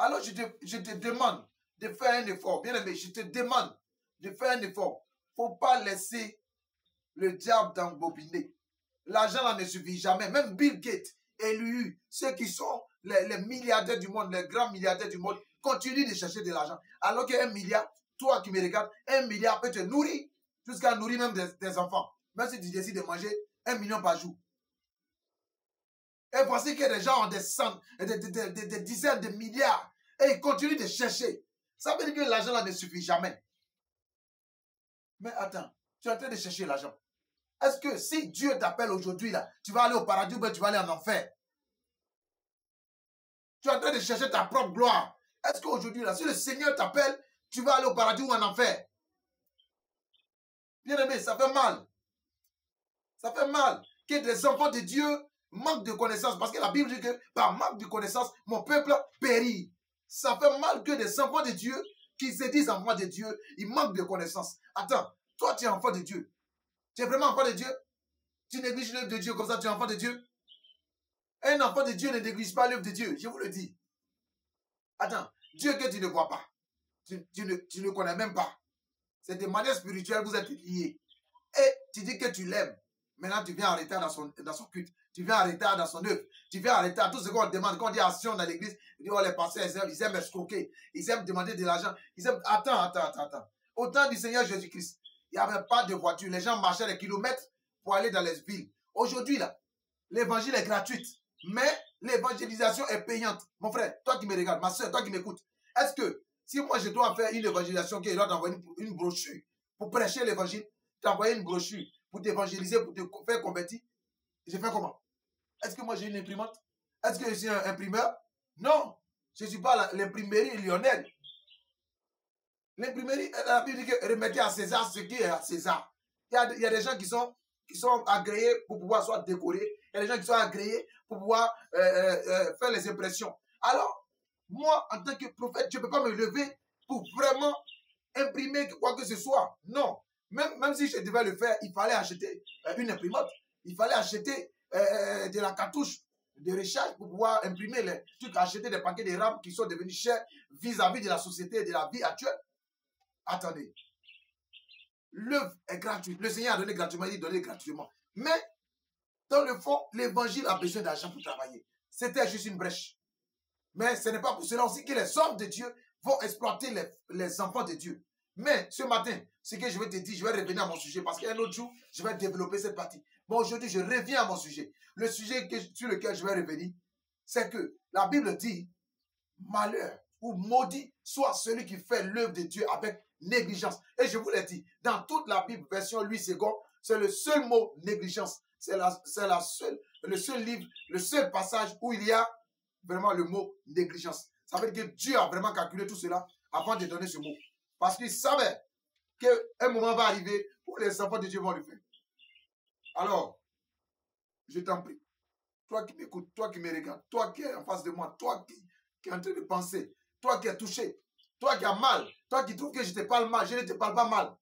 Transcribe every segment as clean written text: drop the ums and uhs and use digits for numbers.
Alors je te demande de faire un effort. Bien aimé, je te demande de faire un effort. Il ne faut pas laisser le diable t'embobiner. L'argent là ne suffit jamais. Même Bill Gates et lui, ceux qui sont les milliardaires du monde, les grands milliardaires du monde, continuent de chercher de l'argent. Alors qu'un milliard, toi qui me regardes, 1 milliard peut te nourrir jusqu'à nourrir même des enfants. Même si tu décides de manger 1 million par jour. Et voici que les gens ont des dizaines de milliards et ils continuent de chercher. Ça veut dire que l'argent là ne suffit jamais. Mais attends, tu es en train de chercher l'argent. Est-ce que si Dieu t'appelle aujourd'hui, là, tu vas aller au paradis ou bien tu vas aller en enfer? Tu es en train de chercher ta propre gloire. Est-ce qu'aujourd'hui, là, si le Seigneur t'appelle, tu vas aller au paradis ou en enfer? Bien aimé, ça fait mal. Ça fait mal que des enfants de Dieu manquent de connaissances. Parce que la Bible dit que par manque de connaissances, mon peuple périt. Ça fait mal que des enfants de Dieu qui se disent enfants de Dieu, ils manquent de connaissances. Attends, toi tu es enfant de Dieu. Tu es vraiment enfant de Dieu? Tu négliges l'œuvre de Dieu comme ça, tu es enfant de Dieu? Un enfant de Dieu ne néglige pas l'œuvre de Dieu, je vous le dis. Attends, Dieu que tu ne vois pas, tu ne connais même pas. C'est de manière spirituelle, vous êtes liés. Et tu dis que tu l'aimes. Maintenant, tu viens en retard dans son culte. Tu viens en retard dans son œuvre. Tu viens en retard. Tout ce qu'on demande, quand on dit action dans l'église, on dit, oh, les pasteurs, ils aiment escroquer. Ils aiment demander de l'argent. Ils aiment... Attends. Au temps du Seigneur Jésus-Christ, il n'y avait pas de voiture. Les gens marchaient des kilomètres pour aller dans les villes. Aujourd'hui, là, l'évangile est gratuit. Mais l'évangélisation est payante. Mon frère, toi qui me regardes, ma soeur, toi qui m'écoutes, est-ce que si moi je dois faire une évangélisation, qu'il doit t'envoyer une brochure pour prêcher l'évangile, t'envoyer une brochure pour t'évangéliser, pour te faire convertir, je fais comment? Est-ce que moi j'ai une imprimante? Est-ce que je suis un imprimeur? Non, je ne suis pas l'imprimerie lyonnaise. L'imprimerie, la Bible dit que remettez à César ce qui est à César. Il y a des gens qui sont agréés pour pouvoir soit décorer. Il y a des gens qui sont agréés pour pouvoir faire les impressions. Alors, moi, en tant que prophète, je ne peux pas me lever pour vraiment imprimer quoi que ce soit. Non. Même si je devais le faire, il fallait acheter une imprimante. Il fallait acheter de la cartouche de recharge pour pouvoir imprimer les trucs, acheter des paquets de rames qui sont devenus chers vis-à-vis de la société et de la vie actuelle. Attendez. L'œuvre est gratuite. Le Seigneur a donné gratuitement, il dit donner gratuitement. Mais, dans le fond, l'évangile a besoin d'argent pour travailler. C'était juste une brèche. Mais ce n'est pas pour cela aussi que les hommes de Dieu vont exploiter les enfants de Dieu. Mais ce matin, ce que je vais te dire, je vais revenir à mon sujet parce qu'un autre jour, je vais développer cette partie. Mais aujourd'hui, je reviens à mon sujet. Le sujet sur lequel je vais revenir, c'est que la Bible dit, malheur ou maudit soit celui qui fait l'œuvre de Dieu avec négligence. Et je vous l'ai dit, dans toute la Bible, version Louis II, c'est le seul mot négligence. C'est le seul livre, le seul passage où il y a vraiment le mot négligence. Ça veut dire que Dieu a vraiment calculé tout cela avant de donner ce mot. Parce qu'il savait qu'un moment va arriver où les enfants de Dieu vont le faire. Alors, je t'en prie, toi qui m'écoutes, toi qui me regardes, toi qui es en face de moi, toi qui es en train de penser, toi qui es touché, toi qui as mal, toi qui trouves que je te parle mal, je ne te parle pas mal.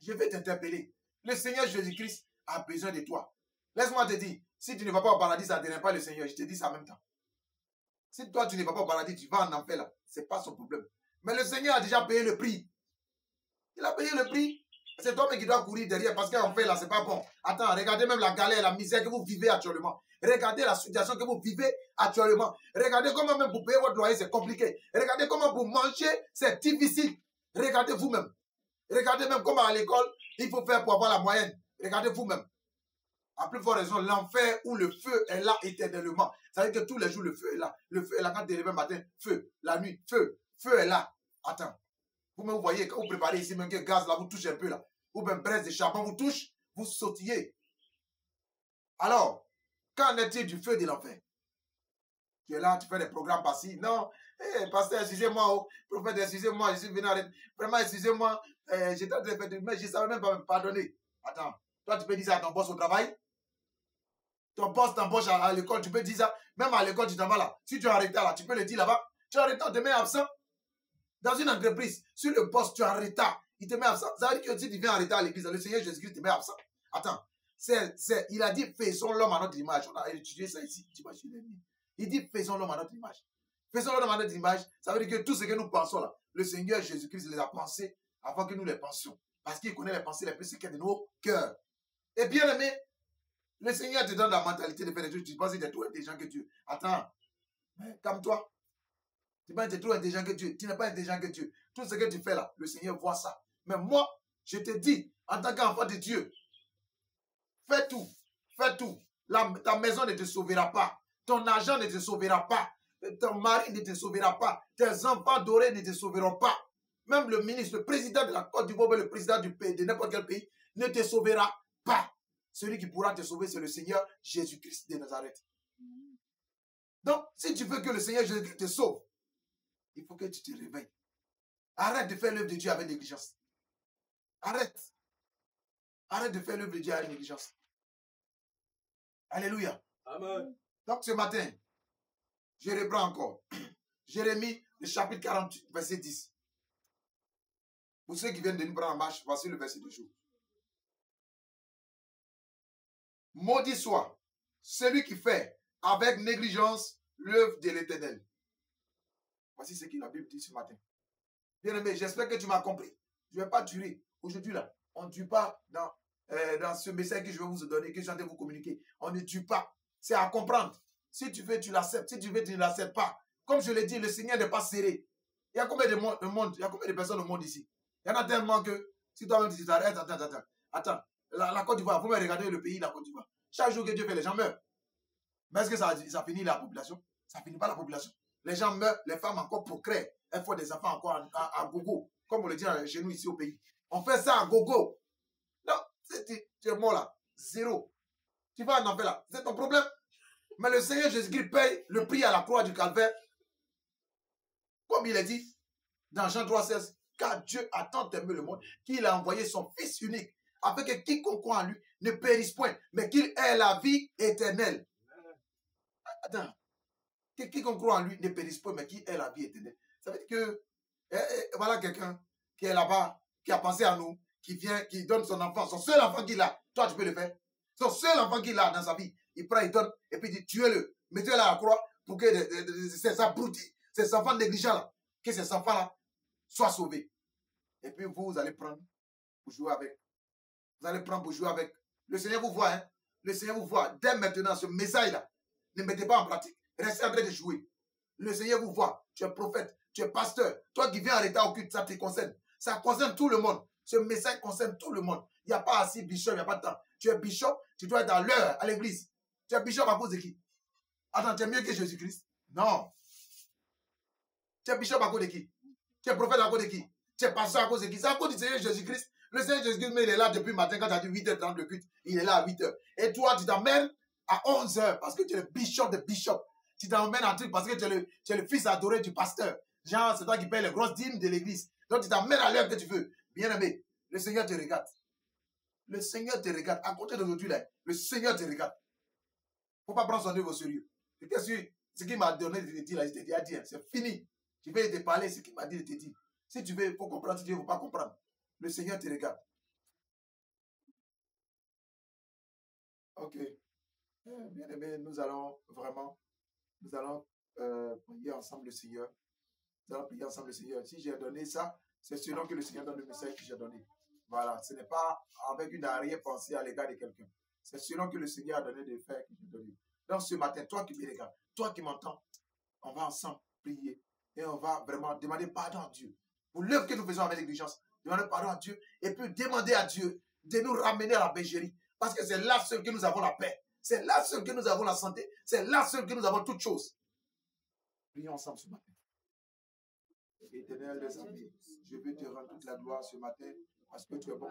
Je vais t'interpeller. Le Seigneur Jésus-Christ a besoin de toi. Laisse-moi te dire, si tu ne vas pas au paradis, ça ne dérange pas le Seigneur. Je te dis ça en même temps. Si toi, tu ne vas pas au paradis, tu vas en enfer là. Ce n'est pas son problème. Mais le Seigneur a déjà payé le prix. Il a payé le prix. C'est toi-même qui dois courir derrière parce qu'en fait là, c'est pas bon. Attends, regardez même la galère, la misère que vous vivez actuellement. Regardez la situation que vous vivez actuellement. Regardez comment même pour payer votre loyer, c'est compliqué. Regardez comment pour manger, c'est difficile. Regardez vous-même. Regardez même comment à l'école, il faut faire pour avoir la moyenne. Regardez vous-même. À plus forte raison, l'enfer où le feu est là éternellement. Ça veut dire que tous les jours, le feu est là. Le feu est là quand tu es levé le matin. Feu. La nuit, feu. Feu est là. Attends. Vous-même, vous voyez, quand vous préparez ici, même que le gaz là vous touche un peu là. Ou même braise de charbon vous touche, vous sautillez. Alors, qu'en est-il du feu de l'enfer? Tu es là, tu fais des programmes passifs. Non, pasteur, excusez-moi, oh, prophète, excusez-moi, je suis venu arrêter. Vraiment, excusez-moi, j'étais en train de faire mais je ne savais même pas me pardonner. Attends, toi, tu peux dire ça à ton boss au travail? Ton boss t'embauche à l'école, tu peux dire ça. Même à l'école, tu t'en vas là. Si tu es en retard là, tu peux le dire là-bas. Tu es en retard, tu te mets absent. Dans une entreprise, sur le boss, tu es en retard. Il te met absent. Ça veut dire que si tu viens en retard à l'église, le Seigneur Jésus-Christ te met absent. Attends, il a dit faisons l'homme à notre image. On a étudié ça ici. Il dit faisons l'homme à notre image. Faisons-le dans ma image. Ça veut dire que tout ce que nous pensons là, le Seigneur Jésus-Christ les a pensés avant que nous les pensions. Parce qu'il connaît les pensées les plus secrètes de nos cœurs. Et bien aimé, le Seigneur te donne la mentalité de faire des choses. Tu penses que tu es trop intelligent que Dieu. Attends, comme toi. Tu penses que tu es trop intelligent que Dieu. Tu n'es pas intelligent que Dieu. Tout ce que tu fais là, le Seigneur voit ça. Mais moi, je te dis, en tant qu'enfant de Dieu, fais tout. Fais tout. Ta maison ne te sauvera pas. Ton argent ne te sauvera pas. Ton mari ne te sauvera pas. Tes enfants dorés ne te sauveront pas. Même le ministre, le président de la Côte d'Ivoire, le président du pays, de n'importe quel pays, ne te sauvera pas. Celui qui pourra te sauver, c'est le Seigneur Jésus-Christ de Nazareth. Donc, si tu veux que le Seigneur Jésus-Christ te sauve, il faut que tu te réveilles. Arrête de faire l'œuvre de Dieu avec négligence. Arrête. Arrête de faire l'œuvre de Dieu avec négligence. Alléluia. Amen. Donc, ce matin, je reprends encore. Jérémie, le chapitre 48, verset 10. Pour ceux qui viennent de nous prendre en marche, voici le verset du jour. Maudit soit celui qui fait avec négligence l'œuvre de l'Éternel. Voici ce que la Bible dit ce matin. Bien aimé, j'espère que tu m'as compris. Je ne vais pas tuer. Aujourd'hui, là, on ne tue pas dans ce message que je vais vous donner, que je vais vous communiquer. On ne tue pas. C'est à comprendre. Si tu veux, tu l'acceptes. Si tu veux, tu ne l'acceptes pas. Comme je l'ai dit, le Seigneur n'est pas serré. Il y a combien de monde, il y a combien de personnes au monde ici? Il y en a tellement que, si toi-même tu t'arrêtes, attends. La Côte d'Ivoire, vous me regardez le pays, la Côte d'Ivoire. Chaque jour que Dieu fait, les gens meurent. Mais est-ce que ça finit la population? Ça finit pas la population. Les gens meurent, les femmes encore procréent. Elles font des enfants encore à gogo. Comme on le dit chez nous ici au pays. On fait ça à gogo. Non, tu es mort là. Zéro. Tu vas en enfer là. C'est ton problème. Mais le Seigneur Jésus-Christ paye le prix à la croix du calvaire. Comme il est dit dans Jean 3,16. Car Dieu a tant aimé le monde qu'il a envoyé son Fils unique afin que quiconque croit en lui ne périsse point, mais qu'il ait la vie éternelle. Attends. Que quiconque croit en lui ne périsse point, mais qu'il ait la vie éternelle. Ça veut dire que voilà quelqu'un qui est là-bas, qui a pensé à nous, qui vient, qui donne son enfant, son seul enfant qu'il a. Toi, tu peux le faire. Son seul enfant qu'il a dans sa vie, il prend, il donne, et puis il dit, tuez-le, mettez-le à la croix pour que ces abrutis, ces enfants négligents-là, que ces enfants-là soient sauvés. Et puis vous allez prendre pour jouer avec. Vous allez prendre pour jouer avec. Le Seigneur vous voit, hein. Le Seigneur vous voit. Dès maintenant, ce message-là, ne mettez pas en pratique. Restez en train de jouer. Le Seigneur vous voit. Tu es prophète, tu es pasteur. Toi qui viens en état occulte, ça te concerne. Ça concerne tout le monde. Ce message concerne tout le monde. Il n'y a pas assez bishop, il n'y a pas de temps. Tu es bishop, tu dois être à l'heure à l'église. Tu es bishop à cause de qui? Attends, tu es mieux que Jésus-Christ? Non. Tu es bishop à cause de qui? Tu es prophète à cause de qui? Tu es pasteur à cause de qui? C'est à cause du Seigneur Jésus-Christ. Le Seigneur Jésus-Christ, mais il est là depuis le matin quand tu as dit 8h30 de culte. Il est là à 8h. Et toi, tu t'emmènes à 11h parce que tu es le bishop de bishop. Tu t'emmènes à truc parce que tu es le fils adoré du pasteur. Genre, c'est toi qui payes les grosses dîmes de l'église. Donc, tu t'emmènes à l'heure que tu veux. Bien aimé, le Seigneur te regarde. Le Seigneur te regarde. À côté d'aujourd'hui, là, le Seigneur te regarde. Il ne faut pas prendre son œuvre au sérieux. Ce qu'il m'a donné de te dire, là, je t'ai dit à dire, c'est fini. Je vais te parler ce qu'il m'a dit de te dire. Si tu veux, il faut comprendre. Si tu ne veux pas comprendre, le Seigneur te regarde. Ok. Bien aimé, nous allons prier ensemble le Seigneur. Nous allons prier ensemble le Seigneur. Si j'ai donné ça, c'est selon que le Seigneur donne le message que j'ai donné. Voilà. Ce n'est pas avec une arrière-pensée à l'égard de quelqu'un. C'est selon que le Seigneur a donné des faits que j'ai donné. Donc ce matin, toi qui me regardes, toi qui m'entends, on va ensemble prier. Et on va vraiment demander pardon à Dieu. Pour l'œuvre que nous faisons avec négligence, demander pardon à Dieu. Et puis demander à Dieu de nous ramener à la bergerie. Parce que c'est là seul que nous avons la paix. C'est là seul que nous avons la santé. C'est là seul que nous avons toutes choses. Prions ensemble ce matin. Éternel des amis, je veux te rendre toute la gloire ce matin parce que tu es bon.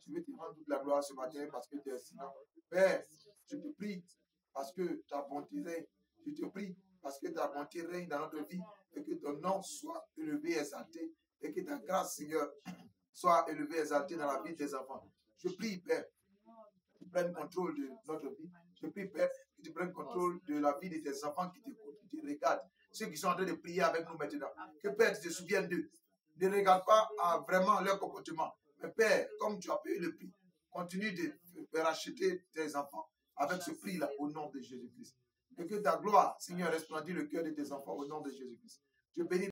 Je veux te rendre toute la gloire ce matin parce que tu es excellent. Père, je te prie parce que ta bonté règne. Je te prie parce que ta bonté règne dans notre vie et que ton nom soit élevé et exalté et que ta grâce, Seigneur, soit élevée et exaltée dans la vie de tes enfants. Je prie, Père, que tu prennes contrôle de notre vie. Je prie, Père, que tu prennes contrôle de la vie de tes enfants qui t'écoutent, qui te regardent. Ceux qui sont en train de prier avec nous maintenant. Que Père, tu te souviennes d'eux. Ne regarde pas vraiment leur comportement. Mais Père, comme tu as payé le prix, continue de racheter tes enfants avec ce prix-là au nom de Jésus-Christ. et que ta gloire, Seigneur, resplendisse le cœur de tes enfants au nom de Jésus-Christ. Je bénis